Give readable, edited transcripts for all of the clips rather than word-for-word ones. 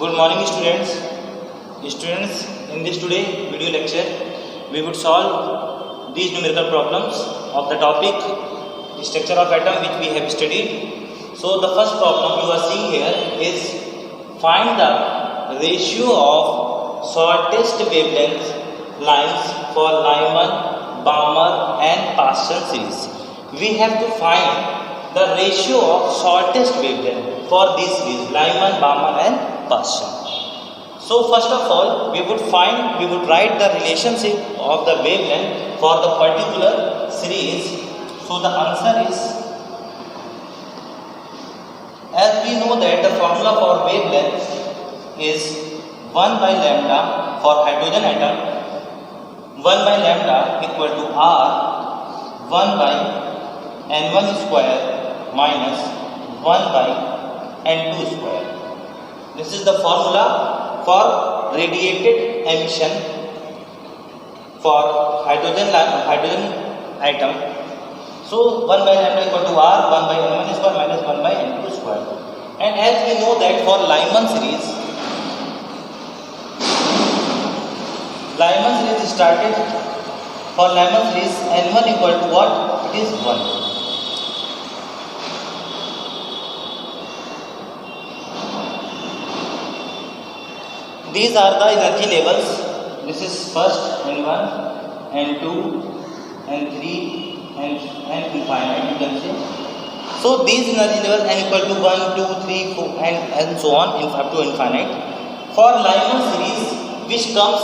Good morning, students. Students, in this today video lecture, we would solve these numerical problems of the topic structure of atom which we have studied. So the first problem you are seeing here is find the ratio of shortest wavelength lines for Lyman, Balmer and Paschen series. We have to find the ratio of shortest wavelength for this series Lyman, Balmer and Paschen. So first of all, we would write the relationship of the wavelength for the particular series. So the answer is, as we know that the formula for wavelength is 1 by lambda for hydrogen atom, 1 by lambda equal to R 1 by N1 square minus 1 by N2 square. This is the formula for radiated emission for hydrogen atom. So 1 by lambda equal to R 1 by N1 square minus 1 by N2 square. And as we know that for Lyman series started for Lyman series N1 equal to what? It is 1. These are the energy levels. This is first N1, N2, N3, and infinite, you can say. So these energy levels n equal to 1, 2, 3, 4 and so on up to infinite. For Lyman series which comes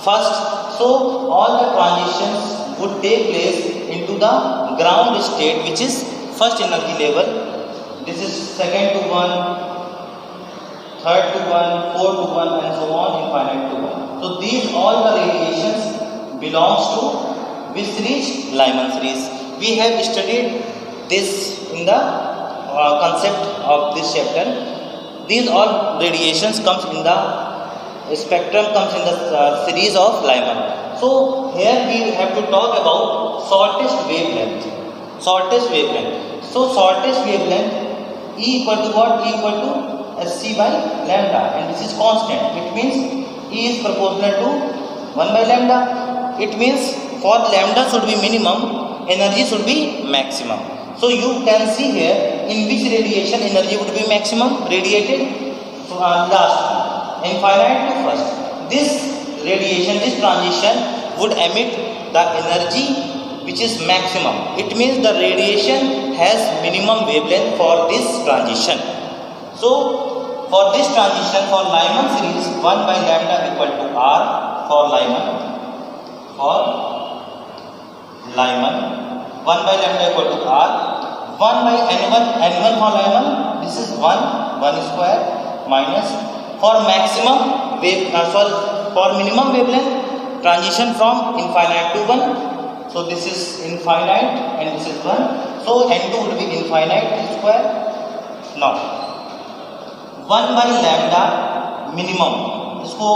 first, so all the transitions would take place into the ground state, which is first energy level. This is second to 1, third to 1, fourth to 1 and so on, infinite to 1. So these all the radiations belongs to which series? Lyman series. We have studied this in the concept of this chapter. These all radiations comes in the spectrum, comes in the series of Lyman. So here we have to talk about shortest wavelength. Shortest wavelength. So shortest wavelength E equal to what? E equal to Sc by lambda, and this is constant. It means E is proportional to 1 by lambda. It means for lambda should be minimum, energy should be maximum. So you can see here in which radiation energy would be maximum radiated last infinite to first. This radiation, this transition would emit the energy which is maximum. It means the radiation has minimum wavelength for this transition. So for this transition for Lyman series 1 by lambda equal to R for Lyman. For Lyman 1 by lambda equal to R 1 by N1 for Lyman. This is 1 square minus for maximum wave for minimum wavelength transition from infinite to 1. So this is infinite and this is 1. So N2 would be infinite square. Now 1 by lambda minimum, इसको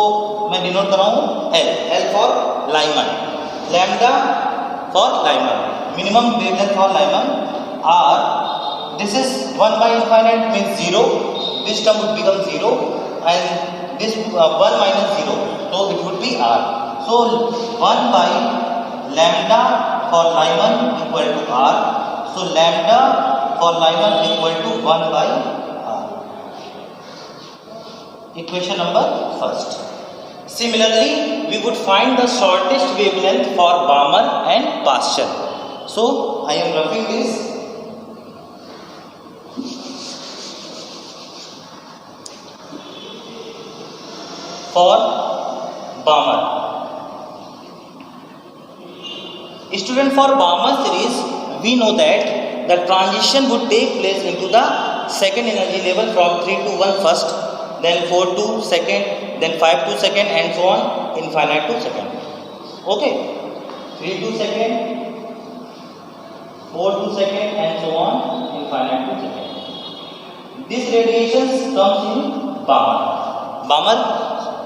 मैं denote कर रहा हूँ L for Lyman, lambda for Lyman, minimum wavelength for Lyman, R. This is 1 by infinite means 0. This term would become 0, and this 1 minus 0, so it would be R. So 1 by lambda for Lyman equal to R. So lambda for Lyman equal to 1 by R. Equation number first. Similarly, we would find the shortest wavelength for Balmer and Paschen. So I am roughing this. For Balmer. Student, for Balmer series, we know that the transition would take place into the second energy level from 3 to 1 first, then 4 to second, then 5 to second and so on, infinite to second. Okay, 3 to second, 4 to second and so on, infinite to second. This radiation comes in Balmer,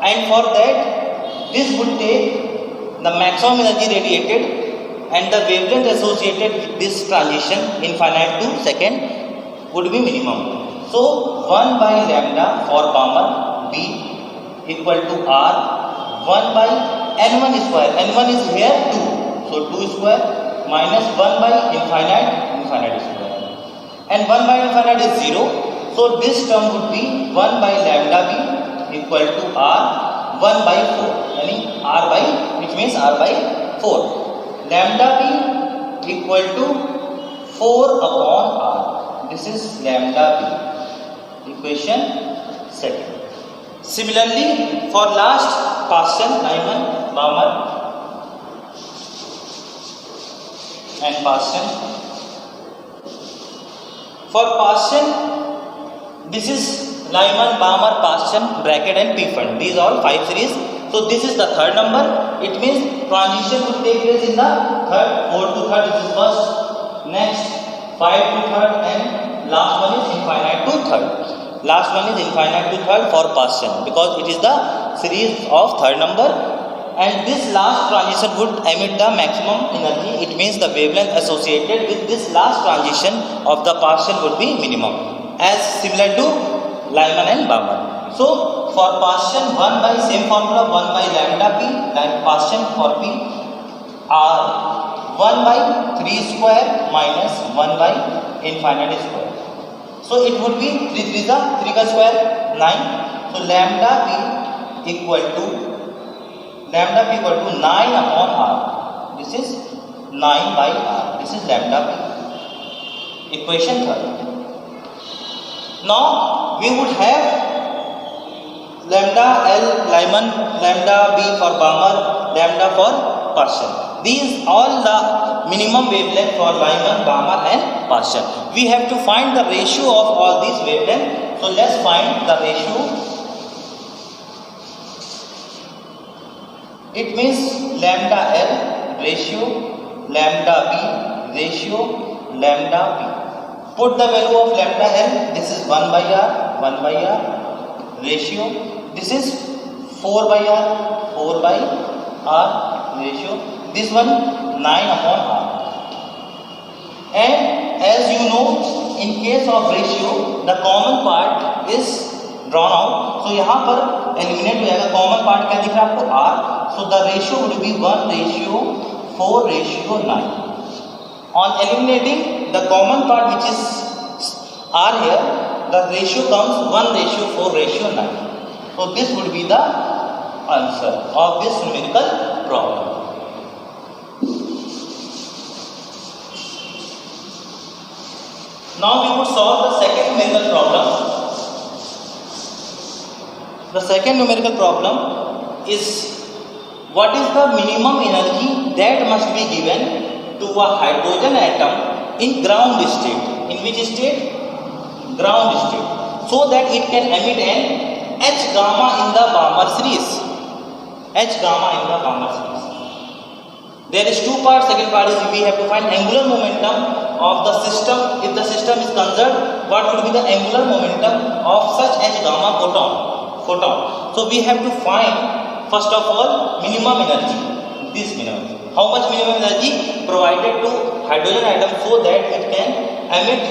and for that this would take the maximum energy radiated, and the wavelength associated with this transition infinite to second would be minimum. So 1 by lambda for Balmer B equal to R 1 by N1 square. N1 is here 2. So 2 square minus 1 by infinite square. And 1 by infinite is 0. So this term would be 1 by lambda B equal to R 1 by 4. Yani R by, which means R by 4. Lambda B equal to 4 upon R. This is lambda B. Equation second. Similarly, for last question, Lyman, Balmer and Paschen. For Paschen, this is Lyman, Balmer, Paschen, bracket and P-fund. These are all 5 series. So this is the third number. It means transition would take place in the third, 4 to third. This is first, next 5 to third, and last one is infinite to third. Last one is infinite to third for Paschen, because it is the series of third number, and this last transition would emit the maximum energy. It means the wavelength associated with this last transition of the Paschen would be minimum, as similar to Lyman and Balmer. So for Paschen, 1 by same formula, 1 by lambda P, like Paschen for P are 1 by 3 square minus 1 by infinite square. So it would be 3 square 9. So lambda P equal to 9 upon R. This is 9 by R. This is lambda P. Equation third. Now we would have lambda L Lyman, lambda B for Balmer, lambda for Paschen. These all the minimum wavelength for Lyman, Balmer and Paschen. We have to find the ratio of all these wavelengths. So let's find the ratio. It means lambda L ratio lambda B ratio lambda B. Put the value of lambda L. This is 1 by R ratio. This is 4 by R ratio. This one 9 upon R. And as you know, in case of ratio, the common part is drawn out. So यहाँ पर eliminate हो जाएगा. Common part क्या दिख रहा है आपको? R. So the ratio would be 1 ratio 4 ratio 9. On eliminating the common part, which is R here, the ratio comes 1 ratio 4 ratio 9. So this would be the answer of this numerical problem. Now we would solve the second numerical problem. The second numerical problem is, what is the minimum energy that must be given to a hydrogen atom in ground state? In which state? Ground state. So that it can emit an H gamma in the Balmer series. H gamma in the Balmer series. There is two parts. Second part is we have to find angular momentum of the system. If the system is conserved, what would be the angular momentum of such H gamma photon? So we have to find first of all minimum energy. This minimum. How much minimum energy provided to hydrogen atom so that it can emit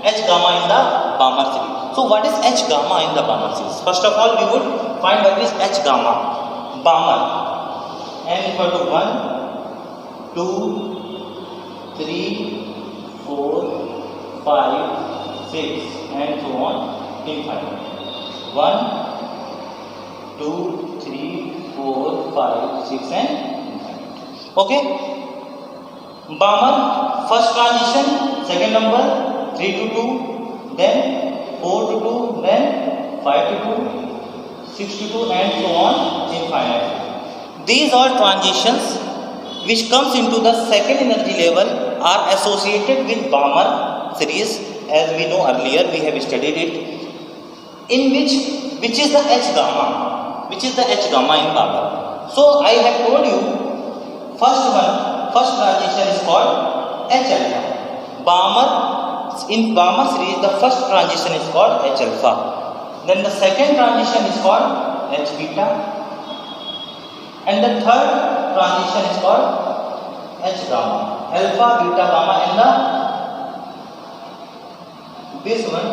H gamma in the Balmer series. So what is H gamma in the Balmer series? First of all, we would find what is H gamma. Balmer. N equal to 1, 2, 3, 4, 5, 6 and so on infinite. 1, 2, 3, 4, 5, 6 and infinite. Okay. Balmer, first transition, second number 3 to 2, then 4 to 2, then 5 to 2, 6 to 2 and so on infinite. These all transitions which comes into the second energy level are associated with Balmer series, as we know earlier, we have studied it, in which is the H gamma, in Balmer. So I have told you, first transition is called H alpha. In Balmer series, the first transition is called H alpha. Then the second transition is called H beta. And the third transition is called H gamma, alpha, beta, gamma, and this one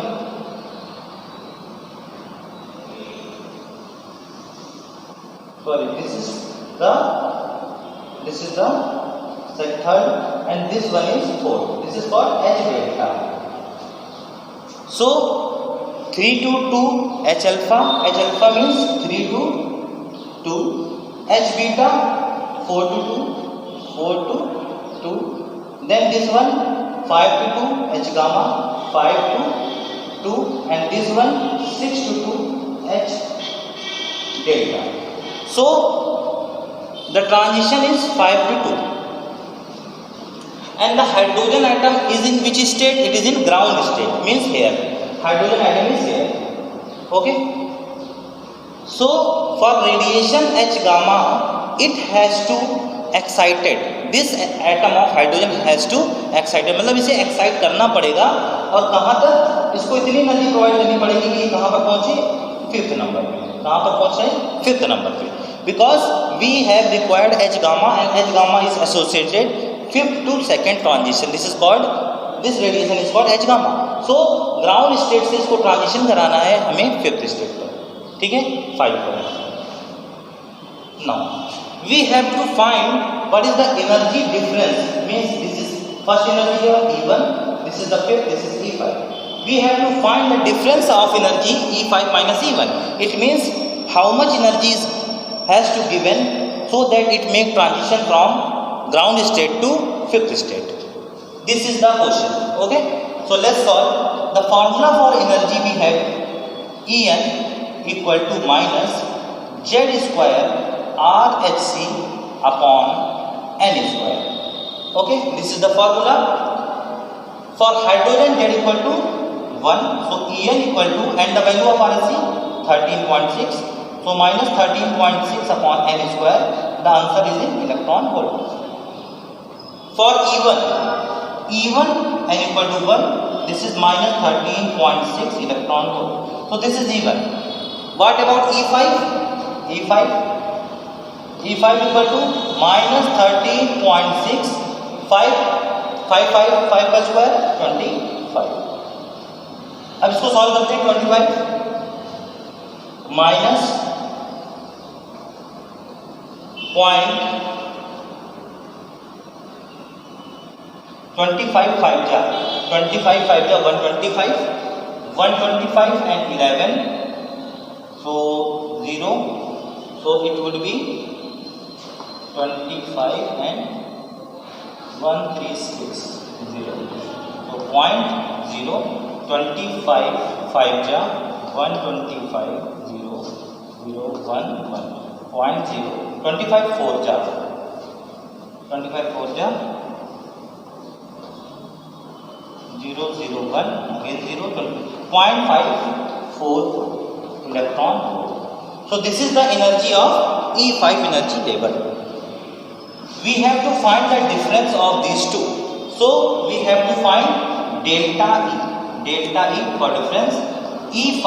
sorry, this is the third, and this one is fourth. This is called H delta. So 3 to 2 H alpha means 3 to 2, H beta 4 to 2, then this one 5 to 2 H gamma 5 to 2, and this one 6 to 2 H delta. So the transition is 5 to 2, and the hydrogen atom is in which state? It is in ground state, means here hydrogen atom is here. Okay, so for radiation H gamma, it has to excited, this atom of hydrogen has to excited, मतलब इसे excite करना पड़ेगा, और कहाँ तक इसको इतनी energy provide करनी पड़ेगी कि कहाँ पर पहुँचे? 5th नंबर पे. कहाँ पर पहुँचे? 5th नंबर पे. Because we have required H gamma, and H gamma is associated 5th to 2nd transition. This radiation is called H gamma. So ground state से इसको transition कराना है हमें 5th state पर. ठीक है, 5 पर. Now we have to find what is the energy difference. Means this is first energy here E1, this is the 5th, this is E5. We have to find the difference of energy E5 minus E1. It means how much energy has to given so that it make transition from ground state to 5th state. This is the question. Okay, so let's solve. The formula for energy we have En equal to minus Z square RHC upon N square. Okay, this is the formula. For hydrogen Z equal to 1, so En equal to, and the value of RHC 13.6, so minus 13.6 upon N square. The answer is in electron volt. For E1 N equal to 1, this is minus 13.6 electron volt. So this is E1. What about E5 equal to minus 13.6, 5 का square 25. अब इसको solve करते हैं. 25 minus 0.25 5 जा 125 and 11, so 0, so it would be 25 and 136 0, so 0.0 25 5 जा 125 0 0 1 1 0.0 25 4 जा 0 0 1 again 0 0.544 electron volt. So this is the energy of E5 energy level. We have to find the difference of these two. So we have to find delta E for difference E5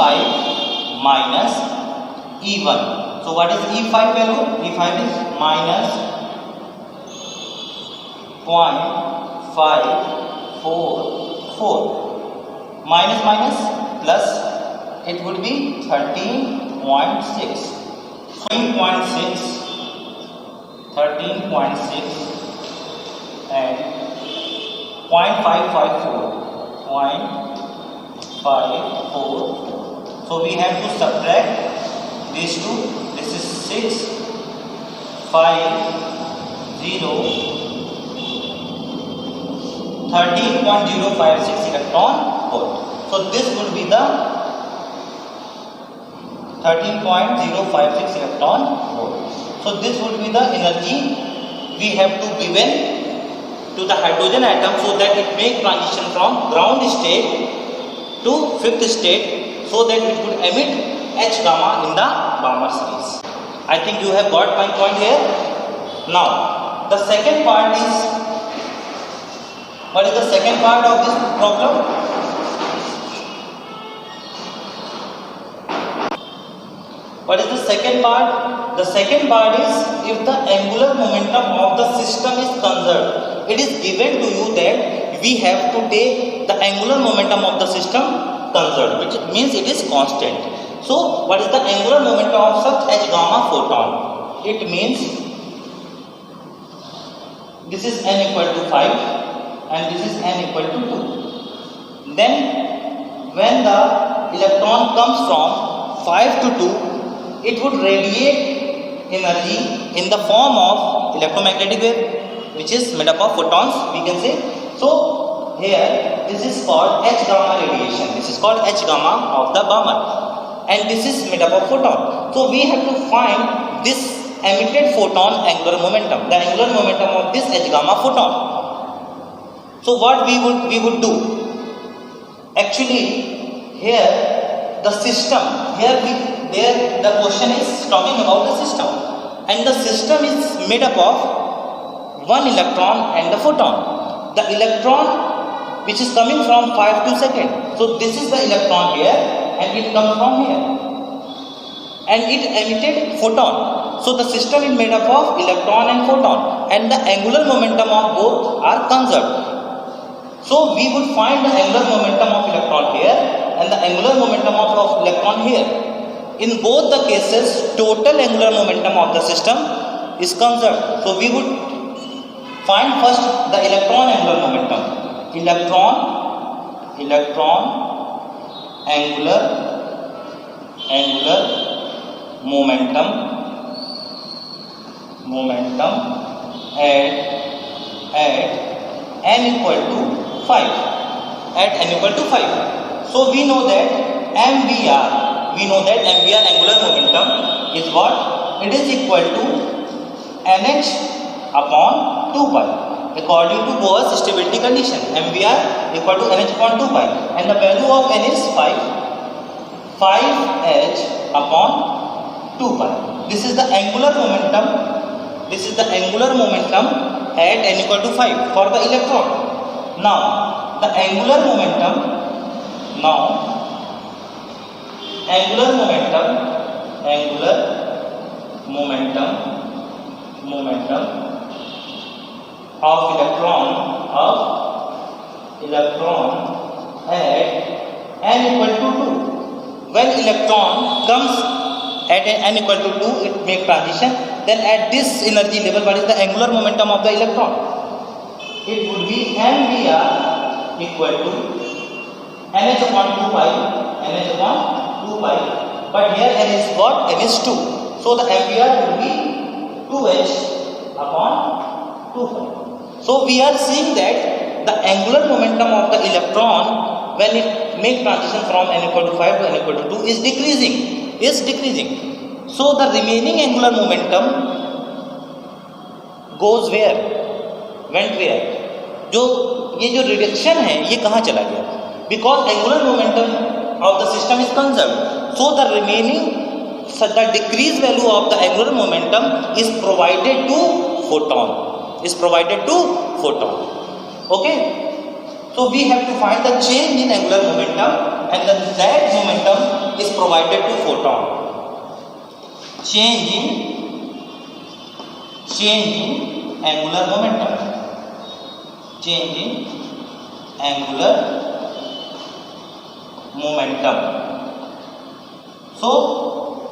minus E1. So what is E5 value? E5 is minus 0.544, minus plus, it would be 13.6, 13.6 and 0.554. So we have to subtract these two. This is 6 5 0 13.056 electron volt. So this would be the 13.056 electron volt. So this would be the energy we have to given to the hydrogen atom so that it make transition from ground state to 5th state, so that it could emit H gamma in the Balmer series. I think you have got my point here. Now the second part is, what is the second part of this problem? What is the second part? The second part is, if the angular momentum of the system is conserved, it is given to you that we have to take the angular momentum of the system conserved, which means it is constant. So what is the angular momentum of such H gamma photon? it means this is n equal to 5 and this is n equal to 2. Then when the electron comes from 5 to 2, it would radiate energy in the form of electromagnetic wave, which is made up of photons, we can say. So here this is called H gamma radiation. This is called H gamma of the Balmer, and this is made up of photon. So we have to find this emitted photon angular momentum, the angular momentum of this H gamma photon. So what we would do? Actually, here the system, there the question is talking about the system, and the system is made up of one electron and the photon. The electron which is coming from 5 to 2. So this is the electron here, and it comes from here, and it emitted photon. So the system is made up of electron and photon, and the angular momentum of both are conserved. So we would find the angular momentum of electron here and the angular momentum of electron here. In both the cases, total angular momentum of the system is conserved. So we would find first the electron angular momentum. Electron angular momentum at n equal to 5. At n equal to 5. So we know that MVR angular momentum is what? It is equal to NH upon 2 pi. According to Bohr's stability condition, MVR equal to NH upon 2 pi, and the value of N is 5H upon 2 pi. This is the angular momentum. This is the angular momentum at n equal to 5 for the electron. Now the angular momentum of electron at n equal to 2. When electron comes at n equal to 2, it makes transition. Then at this energy level, what is the angular momentum of the electron? It would be MVR equal to NH upon 2 pi, but here N is what? N is 2. So the MVR will be 2H upon 2 pi. So we are seeing that the angular momentum of the electron when it makes transition from n equal to 5 to n equal to 2 is decreasing. So the remaining angular momentum goes where? Went where? ये जो reduction है ये कहाँ चला गया? Because angular momentum of the system is conserved. So the decreased value of the angular momentum is provided to photon. Okay? So we have to find the change in angular momentum, and that momentum is provided to photon. Change in angular momentum. So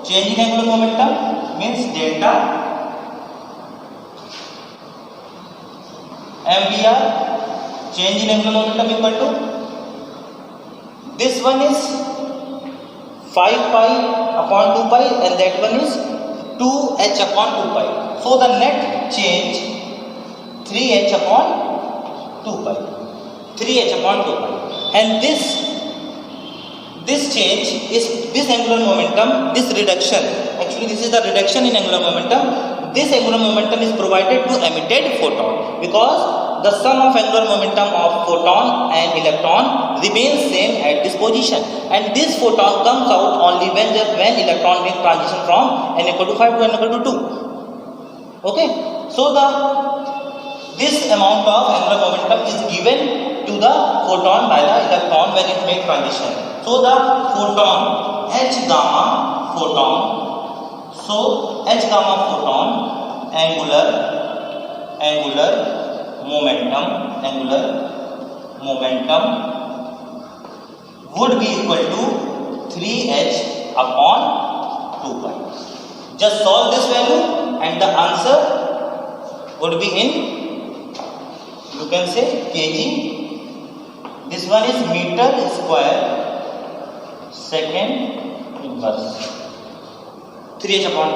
change in angular momentum means delta MVR, change in angular momentum equal to, this one is 5 pi upon 2 pi and that one is 2H upon 2 pi. So the net change 3H upon 2 pi. And this change is this angular momentum, this reduction. Actually, this is the reduction in angular momentum. This angular momentum is provided to emitted photon, because the sum of angular momentum of photon and electron remains same at this position, and this photon comes out only when electron makes transition from n equal to 5 to n equal to 2. Okay, so this amount of angular momentum is given to the photon by the electron when it makes transition. So the photon H gamma photon angular momentum would be equal to 3H upon 2 pi. Just solve this value and the answer would be in, you can say, kg. This one is meter square second inverse 3h upon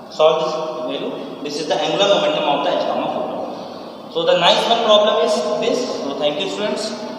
2. Solve this value. This is the angular momentum of the H gamma photon. So the nice one problem is this. So thank you, students.